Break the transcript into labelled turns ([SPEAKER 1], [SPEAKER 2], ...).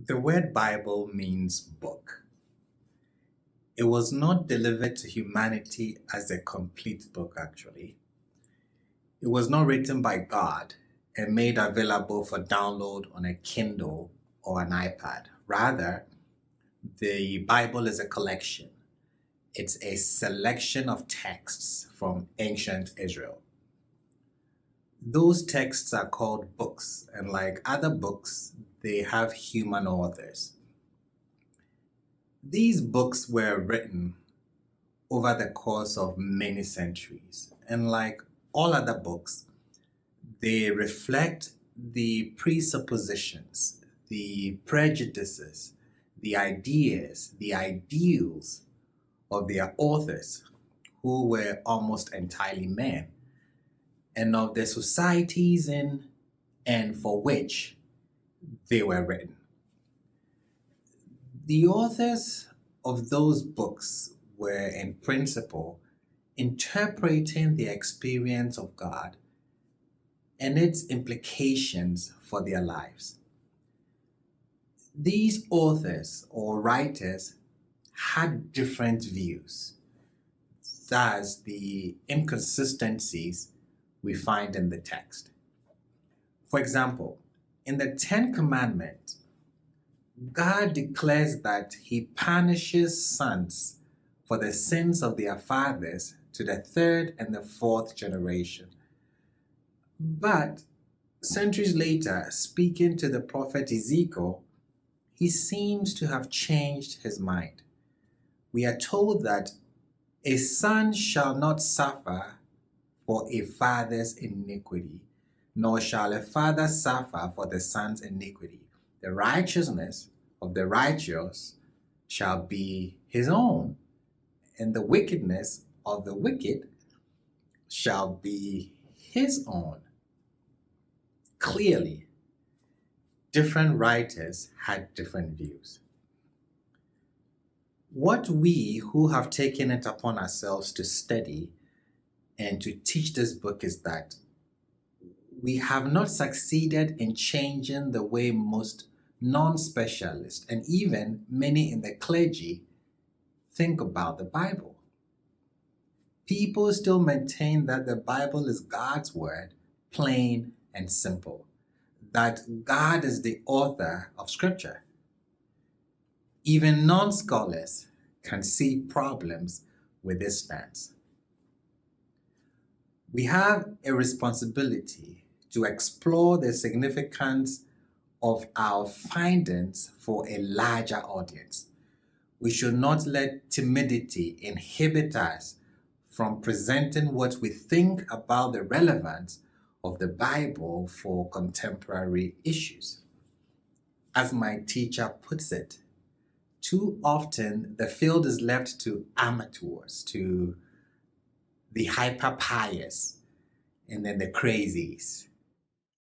[SPEAKER 1] The word Bible means book. It was not delivered to humanity as a complete book, actually. It was not written by God and made available for download on a Kindle or an iPad. Rather, the Bible is a collection. It's a selection of texts from ancient Israel. Those texts are called books, and like other books, they have human authors. These books were written over the course of many centuries, and like all other books, they reflect the presuppositions, the prejudices, the ideas, the ideals of their authors, who were almost entirely men, and of the societies in and for which they were written. The authors of those books were, in principle, interpreting the experience of God and its implications for their lives. These authors or writers had different views, thus the inconsistencies we find in the text. For example, in the Ten Commandments, God declares that He punishes sons for the sins of their fathers to the third and the fourth generation. But centuries later, speaking to the prophet Ezekiel, he seems to have changed his mind. We are told that a son shall not suffer for a father's iniquity, nor shall a father suffer for the son's iniquity. The righteousness of the righteous shall be his own, and the wickedness of the wicked shall be his own. Clearly, different writers had different views. What we who have taken it upon ourselves to study and to teach this book is that we have not succeeded in changing the way most non-specialists and even many in the clergy think about the Bible. People still maintain that the Bible is God's word, plain and simple, that God is the author of Scripture. Even non-scholars can see problems with this stance. We have a responsibility to explore the significance of our findings for a larger audience. We should not let timidity inhibit us from presenting what we think about the relevance of the Bible for contemporary issues. As my teacher puts it, too often the field is left to amateurs, to the hyper-pious, and then the crazies.